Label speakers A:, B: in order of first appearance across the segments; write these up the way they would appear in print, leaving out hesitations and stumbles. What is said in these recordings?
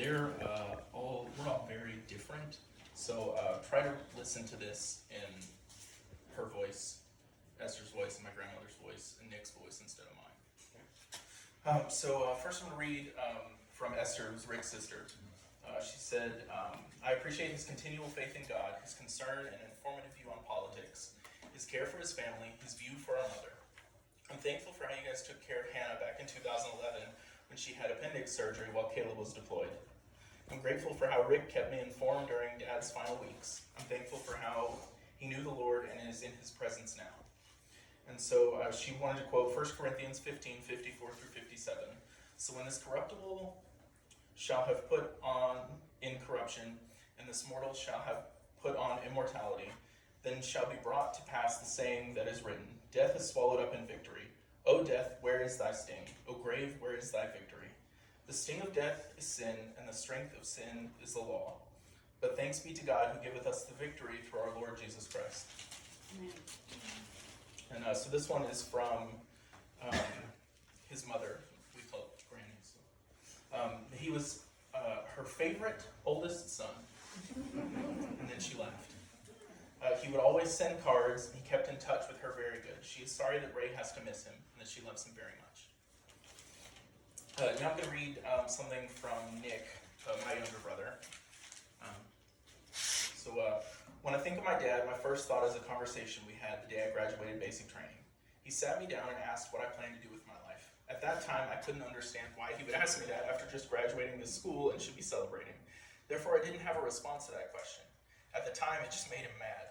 A: we're all very different. So try to listen to this in her voice, Esther's voice, and my grandmother's voice, and Nick's voice instead of mine. First I'm going to read from Esther, who's Rick's sister. She said, I appreciate his continual faith in God, his concern and informative view on politics, his care for his family, his view for our mother. I'm thankful for how you guys took care of Hannah back in 2011 when she had appendix surgery while Caleb was deployed. I'm grateful for how Rick kept me informed during Dad's final weeks. I'm thankful for how he knew the Lord and is in his presence now. And so she wanted to quote 1 Corinthians 15, 54 through 57. So when this corruptible shall have put on incorruption, and this mortal shall have put on immortality, then shall be brought to pass the saying that is written, Death is swallowed up in victory. O death, where is thy sting? O grave, where is thy victory? The sting of death is sin, and the strength of sin is the law. But thanks be to God who giveth us the victory through our Lord Jesus Christ. Amen. And so this one is from his mother. We call it Granny. He was her favorite oldest son, and then she left. He would always send cards, and he kept in touch with her very good. She is sorry that Ray has to miss him, and that she loves him very much. Now I'm going to read something from Nick, my younger brother. When I think of my dad, my first thought is a conversation we had the day I graduated basic training. He sat me down and asked what I planned to do with my life. At that time, I couldn't understand why he would ask me that after just graduating this school and should be celebrating. Therefore, I didn't have a response to that question. At the time, it just made him mad.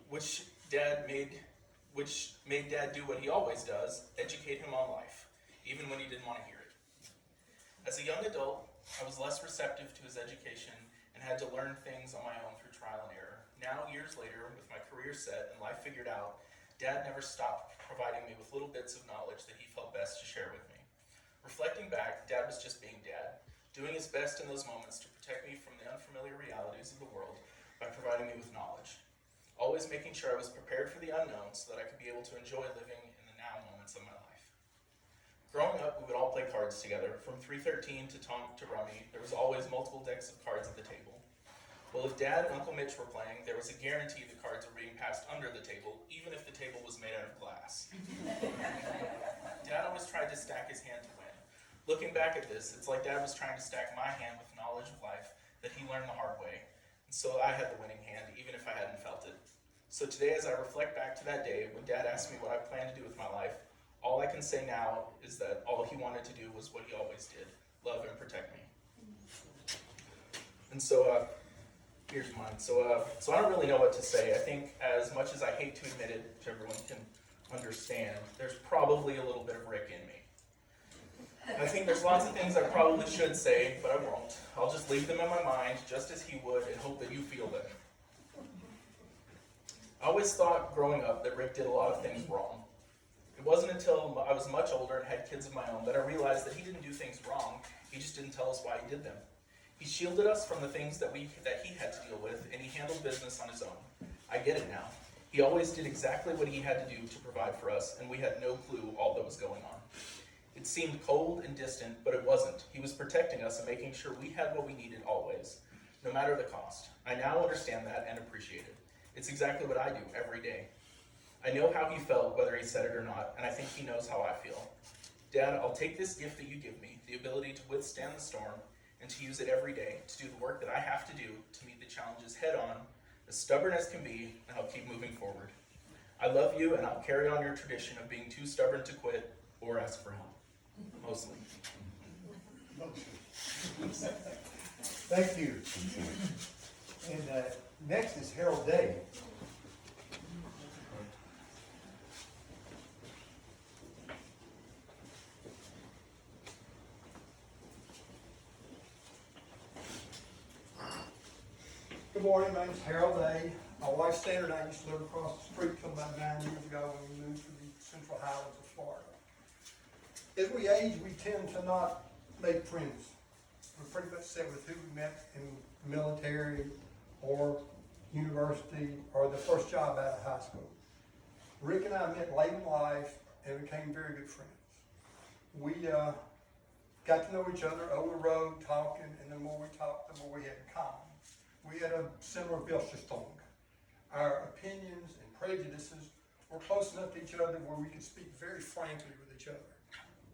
A: Which made Dad do what he always does, educate him on life, even when he didn't want to hear it. As a young adult, I was less receptive to his education and had to learn things on my own through trial and error. Now, years later, with my career set and life figured out, Dad never stopped providing me with little bits of knowledge that he felt best to share with me. Reflecting back, Dad was just being Dad, doing his best in those moments to protect me from the unfamiliar realities of the world by providing me with knowledge. Always making sure I was prepared for the unknown so that I could be able to enjoy living in the now moments of my life. Growing up, we would all play cards together. From 313 to Tonk to Rummy, there was always multiple decks of cards at the table. Well, if Dad and Uncle Mitch were playing, there was a guarantee the cards were being passed under the table, even if the table was made out of glass. Dad always tried to stack his hand to win. Looking back at this, it's like Dad was trying to stack my hand with knowledge of life that he learned the hard way. And so I had the winning hand, even if I hadn't felt it. So today, as I reflect back to that day, when Dad asked me what I planned to do with my life, all I can say now is that all he wanted to do was what he always did, love and protect me. And so, here's mine. So I don't really know what to say. I think as much as I hate to admit it, which everyone can understand, there's probably a little bit of Rick in me. I think there's lots of things I probably should say, but I won't. I'll just leave them in my mind, just as he would, and hope that you feel them. I always thought growing up that Rick did a lot of things wrong. It wasn't until I was much older and had kids of my own that I realized that he didn't do things wrong, he just didn't tell us why he did them. He shielded us from the things that he had to deal with, and he handled business on his own. I get it now. He always did exactly what he had to do to provide for us, and we had no clue all that was going on. It seemed cold and distant, but it wasn't. He was protecting us and making sure we had what we needed always, no matter the cost. I now understand that and appreciate it. It's exactly what I do every day. I know how he felt, whether he said it or not, and I think he knows how I feel. Dad, I'll take this gift that you give me, the ability to withstand the storm, and to use it every day to do the work that I have to do to meet the challenges head on, as stubborn as can be, and I'll keep moving forward. I love you, and I'll carry on your tradition of being too stubborn to quit or ask for help. Mostly.
B: Thank you. And next is Harold Day. Good morning, my name's Harold Day. My wife Sandra and I used to live across the street till about 9 years ago when we moved to the Central Highlands of Florida. As we age, we tend to not make friends. We're pretty much set with who we met in the military or university or the first job out of high school. Rick and I met late in life and became very good friends. We got to know each other over the road, talking, and the more we talked, the more we had in common. We had a similar Weltanschauung. Our opinions and prejudices were close enough to each other where we could speak very frankly with each other,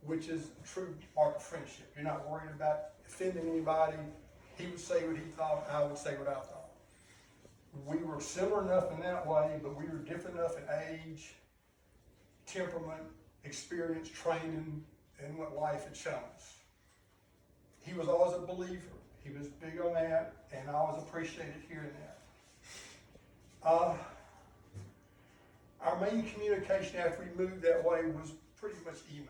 B: which is a true mark of friendship. You're not worried about offending anybody. He would say what he thought, I would say what I thought. We were similar enough in that way, but we were different enough in age, temperament, experience, training, and what life had shown us. He was always a believer. He was big on that, and I always appreciated hearing that. Our main communication after we moved that way was pretty much email.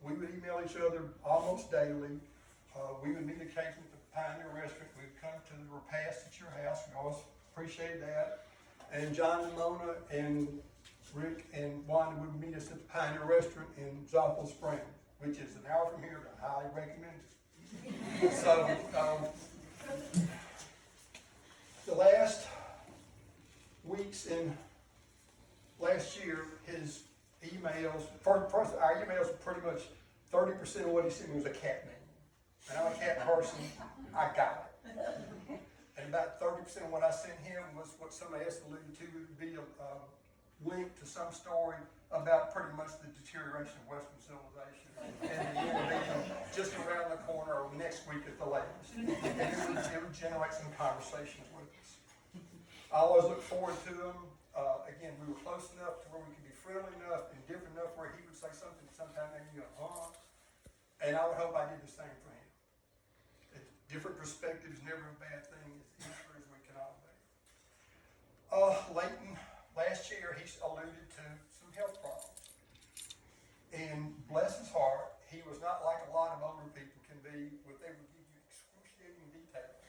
B: We would email each other almost daily. We would meet occasionally at the Pioneer Restaurant. We'd come to the repast at your house. We always appreciated that. And John and Mona and Rick and Wanda would meet us at the Pioneer Restaurant in Zoppel Springs, which is an hour from here, but I highly recommend it. So, the last weeks in last year, his emails, first our emails were pretty much 30% of what he sent me was a cat name. And I'm a cat person, I got it. And about 30% of what I sent him was what somebody else alluded to, would be a link to some story about pretty much the deterioration of Western civilization. And the end being just around the corner or next week at the latest. And it would generate some conversations with us. I always look forward to them. Again, we were close enough to where we could be friendly enough and different enough where he would say something sometimes maybe you go, and I would hope I did the same for him. Different perspectives, never a bad thing, as eager as we can all be. Leighton, last year, he alluded to some health problems. And bless his heart, he was not like a lot of older people can be, where they would give you excruciating details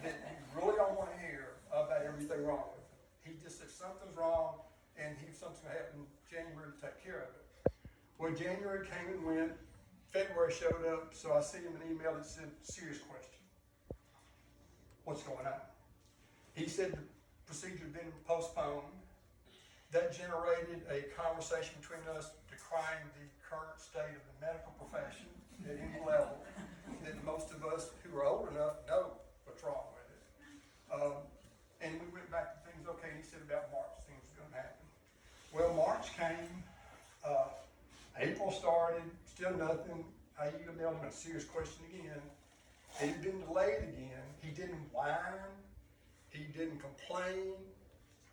B: that you really don't want to hear about everything wrong with him. He just said something's wrong, and something's going to happen in January to take care of it. Well, January came and went. February showed up, so I sent him an email that said, serious question. What's going on? He said the procedure had been postponed. That generated a conversation between us decrying the current state of the medical profession at any level that most of us who are old enough know what's wrong with it. And we went back to things, okay, and he said about March, things were going to happen. Well, March came, April started, still nothing. I emailed him a serious question again. It had been delayed again. He didn't whine, he didn't complain,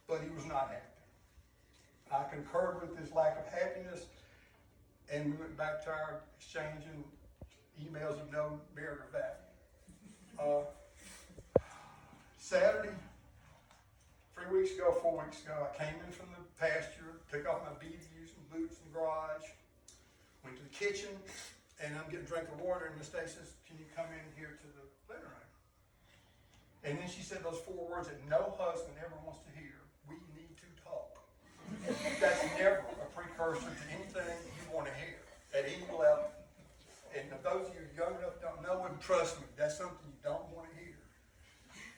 B: but he was not happy. I concurred with his lack of happiness, and we went back to our exchanging emails of no merit or value. Saturday, 4 weeks ago, I came in from the pasture, took off my BVUs and boots in the garage, went to the kitchen, and I'm getting a drink of water, and Miss Day says, can you come in here to the living room? And then she said those 4 words that no husband ever wants to hear: we need to talk. That's never a precursor to anything you want to hear at any level. And if those of you young enough don't know it, trust me, that's something you don't want to hear.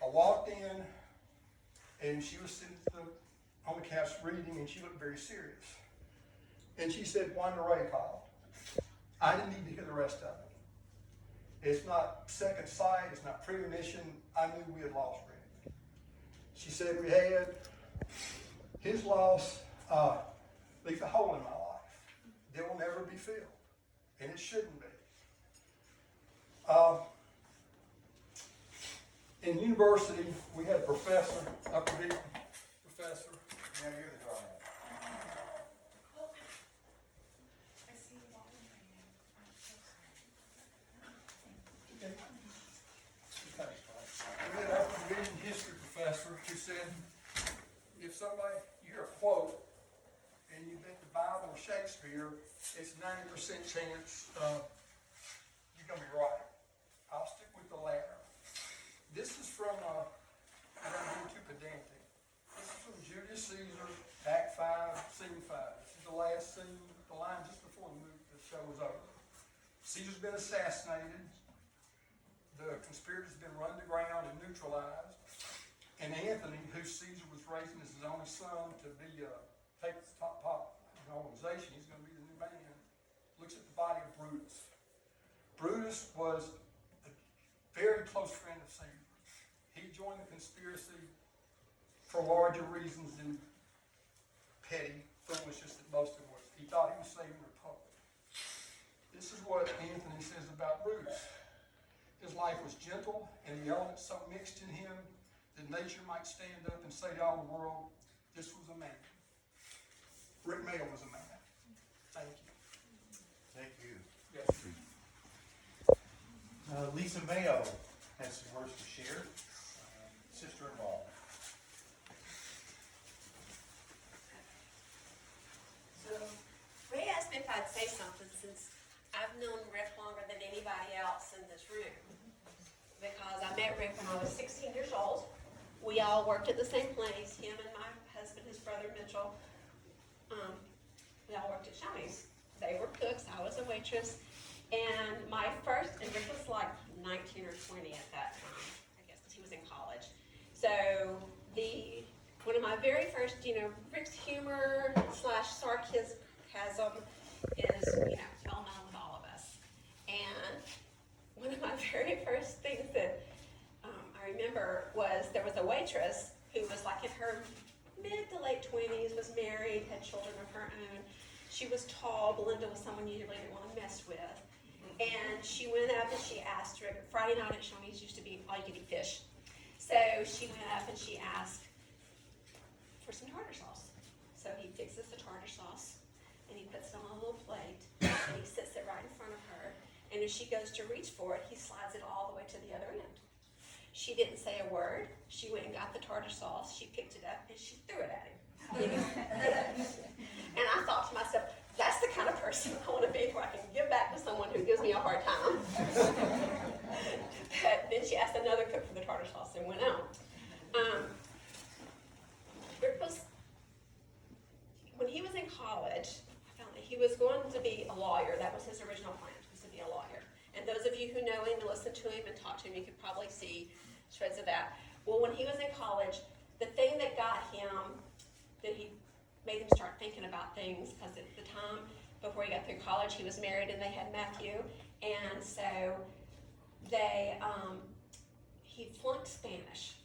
B: I walked in, and she was sitting on the couch reading, and she looked very serious. And she said, Wanda Ray called. I didn't need to hear the rest of it. It's not second sight, it's not premonition. I knew we had lost Rick. She said we had. His loss leaves a hole in my life that will never be filled, and it shouldn't be. In university, we had a professor, a professor.
C: Now you're the drawing.
B: We had a division history professor who said, if somebody, you hear a quote, and you bet the Bible or Shakespeare, it's 90% chance you're going to be right. I'll stick with the latter. This is from, I don't get too pedantic. This is from Julius Caesar, Act 5, Scene 5. This is the last scene, the line just before the show was over. Caesar's been assassinated. The conspirators have been run to ground and neutralized. And Anthony, who Caesar was raising as his only son to be take the top of the organization, he's going to be the new man, looks at the body of Brutus. Bruce was a very close friend of Caesar. He joined the conspiracy for larger reasons than petty foolishness that boasted was. He thought he was saving the republic. This is what Anthony says about Bruce. His life was gentle, and the elements so mixed in him that nature might stand up and say to all the world, this was a man. Rick Mayo was a man. Thank you.
C: Thank you.
B: Yes.
C: Lisa Mayo has some words to share. Sister-in-law.
D: So, Ray asked me if I'd say something since I've known Rick longer than anybody else in this room. Because I met Rick when I was 16 years old. We all worked at the same place, him and my husband, his brother Mitchell. We all worked at Shoney's. They were cooks, I was a waitress. And my first, and Rick was like 19 or 20 at that time, I guess, because he was in college. So one of my very first, Rick's humor / sarcasm is, well known with all of us. And one of my very first things that I remember was there was a waitress who was like in her mid to late 20s, was married, had children of her own. She was tall. Belinda was someone you really didn't want to mess with. And she went up and she asked Rick, Friday night at Shoney's used to be all you could eat fish. So she went up and she asked for some tartar sauce. So he fixes the tartar sauce and he puts it on a little plate and he sits it right in front of her. And as she goes to reach for it, he slides it all the way to the other end. She didn't say a word. She went and got the tartar sauce. She picked it up and she threw it at him. And I thought to myself, that's the kind of person I want to be, where I can give back to someone who gives me a hard time. But then she asked another cook for the tartar sauce and went on. Rick was, when he was in college, I found that he was going to be a lawyer. That was his original plan, was to be a lawyer. And those of you who know him and listen to him and talk to him, you could probably see shreds of that. Well, when he was in college, the thing that got him, that he made him start thinking about things, because at the time before he got through college, he was married and they had Matthew, and so he flunked Spanish,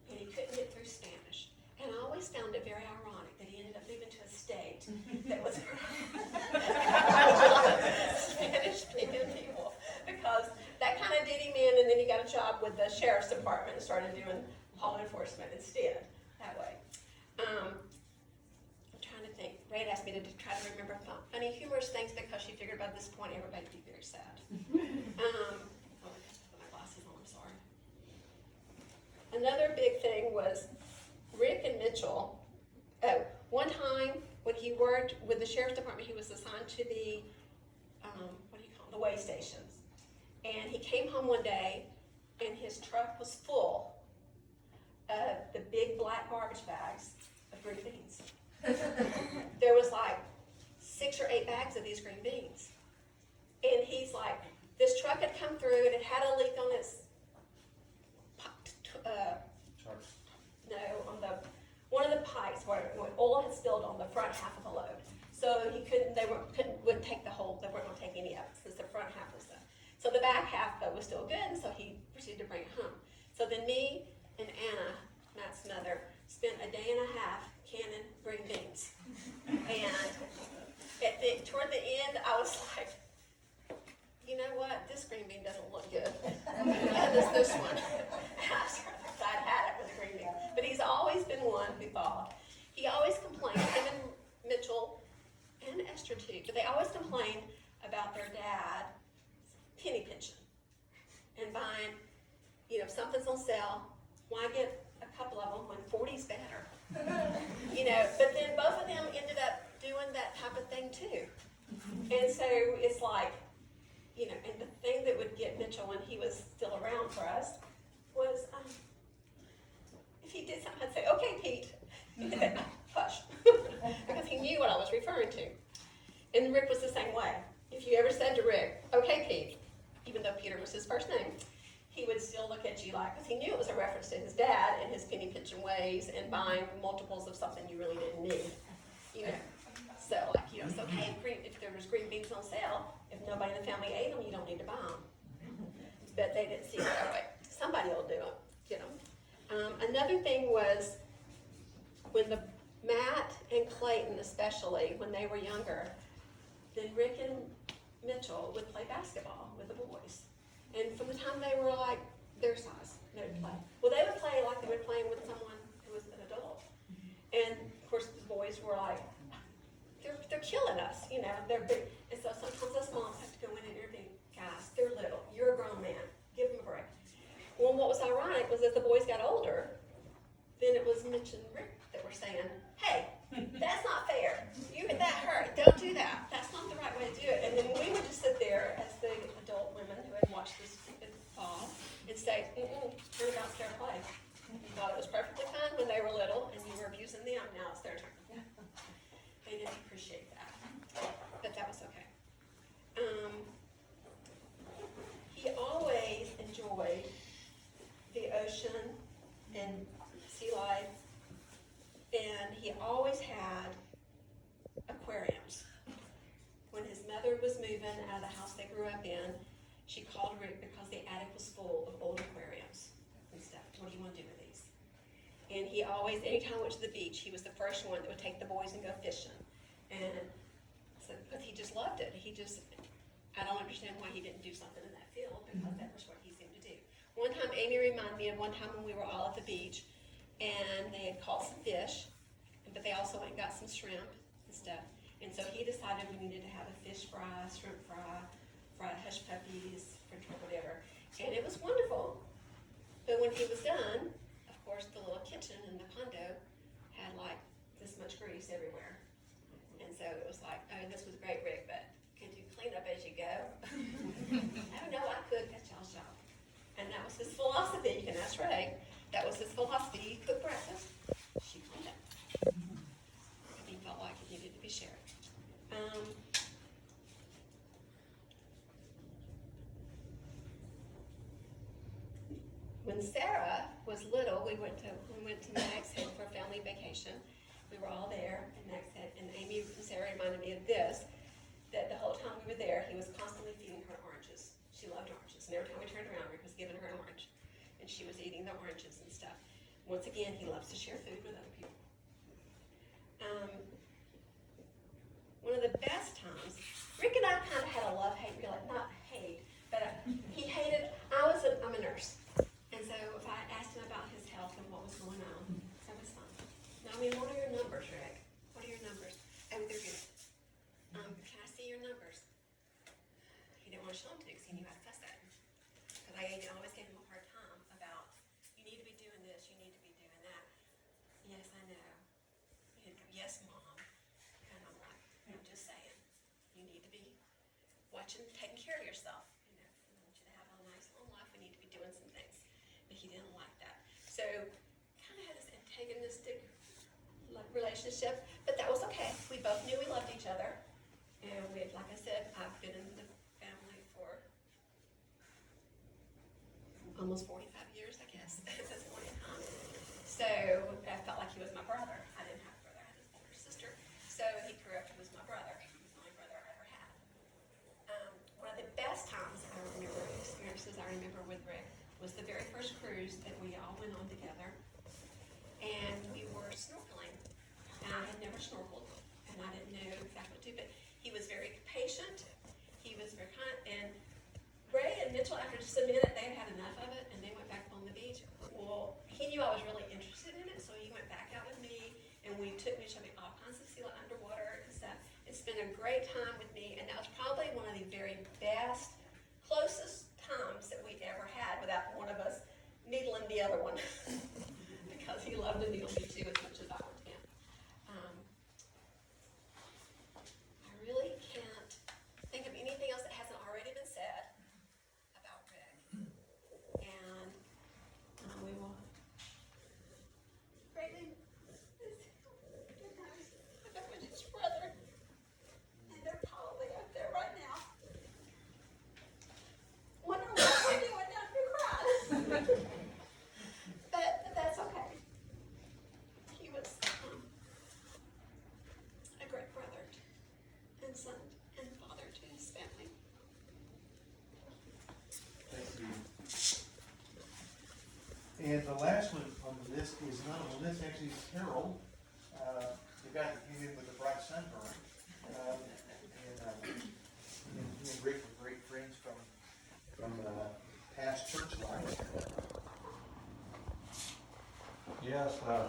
D: and he couldn't get through Spanish. And I always found it very ironic that he ended up moving to a state that was Spanish-speaking people, because that kind of did him in, and then he got a job with the sheriff's department and started doing law enforcement instead, that way. I'm trying to think. Ray asked me to try to remember funny, humorous things, because she figured by this point everybody would be very sad. Put my glasses on, I'm sorry. Another big thing was Rick and Mitchell. One time when he worked with the sheriff's department, he was assigned to the, the weigh stations. And he came home one day and his truck was full of the big black garbage bags of green beans. There was like 6 or 8 bags of these green beans. And he's like, this truck had come through and it had a leak on its, one of the pipes where oil had spilled on the front half of the load. So he wouldn't take the whole, they weren't going to take any of it, since the front half was done. So the back half, though, was still good, and so he proceeded to bring it home. So then me and Anna, Matt's mother, spent a day and a half canning green beans. And toward the end, I was like, you know what, this green bean doesn't look good. And this one. I'd had it with the green bean. But he's always been one who thought, he always complained, him and Mitchell and Esther too, but they always complained about their dad penny pinching and buying, if something's on sale, why get a couple of them when 40's better? But then both of them ended up doing that type of thing too. And so it's like, and the thing that would get Mitchell when he was still around for us was, if he did something, I'd say, okay, Pete, hush, because he knew what I was referring to. And Rick was the same way. If you ever said to Rick, okay, Pete, even though Peter was his first name, he would still look at you like, because he knew it was a reference to his dad and his penny pinching ways and buying multiples of something you really didn't need. So like, it's okay if there was green beans on sale. If nobody in the family ate them, you don't need to buy them. but they didn't see it that way. Somebody will do it, get them. Another thing was when Matt and Clayton especially, when they were younger, then Rick and Mitchell would play basketball with the boys. And from the time they were like their size, they would play. Well, they would play like they were playing with someone who was an adult. And of course the boys were like, they're killing us, you know, they're big. And so sometimes us moms have to go in and intervene. Guys, they're little, you're a grown man, give them a break. Well, what was ironic was as the boys got older, then it was Mitch and Rick that were saying, hey, that's not fair. That hurt. Don't do that. That's not the right way to do it. And then we would just sit there as the adult women who had watched this fall and say, turn about fair play. You thought it was perfectly fine when they were little and you were abusing them. Now it's their turn. They didn't appreciate that, but that was okay. He always enjoyed the ocean and sea life, and he always had aquariums. When his mother was moving out of the house they grew up in, she called Rick because the attic was full of old aquariums and stuff. What do you want to do with these? And he always, anytime we went to the beach, he was the first one that would take the boys and go fishing. And so, because he just loved it. I don't understand why he didn't do something in that field, because that was what he seemed to do. One time, Amy reminded me of one time when we were all at the beach, and they had caught some fish, but they also went and got some shrimp and stuff. And so he decided we needed to have a fish fry, shrimp fry, fried hush puppies, French fry, whatever. And it was wonderful. But when he was done, of course, the little kitchen in the condo had like this much grease everywhere. And so it was like, oh, this was great, Rick, but could you clean up as you go? Oh, no, I could. That's y'all's job. And that was his philosophy. You can ask Ray. That was his philosophy. He cooked breakfast. She cleaned up. And he felt like it needed to be shared. When Sarah was little, we went to Max Head for a family vacation. We were all there, and Max Head, and Amy and Sarah reminded me of this, that the whole time we were there, he was constantly feeding her oranges. She loved oranges, and every time we turned around, Rick was giving her an orange, and she was eating the oranges and stuff. Once again, he loves to share food with other people. One of the best times, Rick and I kind of had a love-hate, not hate, but he hated, I'm a nurse. And so if I asked him about his health and what was going on, that was fine. Now, what are your numbers, Rick? What are your numbers? Oh, they're good. Can I see your numbers? He didn't want to show them to me because he knew I'd fuss at him. Because I always gave him a hard time about, you need to be doing this, you need to be doing that. Yes, I know. He'd go, yes, Mom. And I'm like, I'm just saying, you need to be watching, taking care of yourself. You know, I want you to have a nice long life. We need to be doing some things. But he didn't like that. So, kind of had this antagonistic relationship, but that was okay. We both knew we loved each other. And we, like I said, I've been in the family for almost 45 years, I guess, at this point in time. So I felt like he was my brother. I didn't have a brother, I had an older sister. So he grew up, he was my brother. He was the only brother I ever had. One of the best times I remember, experiences I remember with Rick, was the very first cruise that we all went on together. And we were snorkeling. And I had never snorkeled, and I didn't know exactly what to do, but he was very patient. He was very kind, and Ray and Mitchell, after just a minute, they had enough of it, and they went back on the beach. Well, he knew I was really interested in it, so he went back out with me, and we showed me all kinds of sea life underwater and stuff. It spent a great time with me, and that was probably one of the very best, closest times that we ever had without one of us needling the other one, because he loved to needle me too as much as I would him. I really can't think of anything else that hasn't already been said about Rick. And we will greatly miss you guys. That was his brother. And they're probably up there right now. Wonder what they're doing down here crying. But that's okay. He was a great brother and son and father to his family.
C: Thank you. And the last one on the list is not on the list, actually it's Harold, the guy that came in with the bright sunburn. And he and Rick were great friends from past church life.
E: Yes,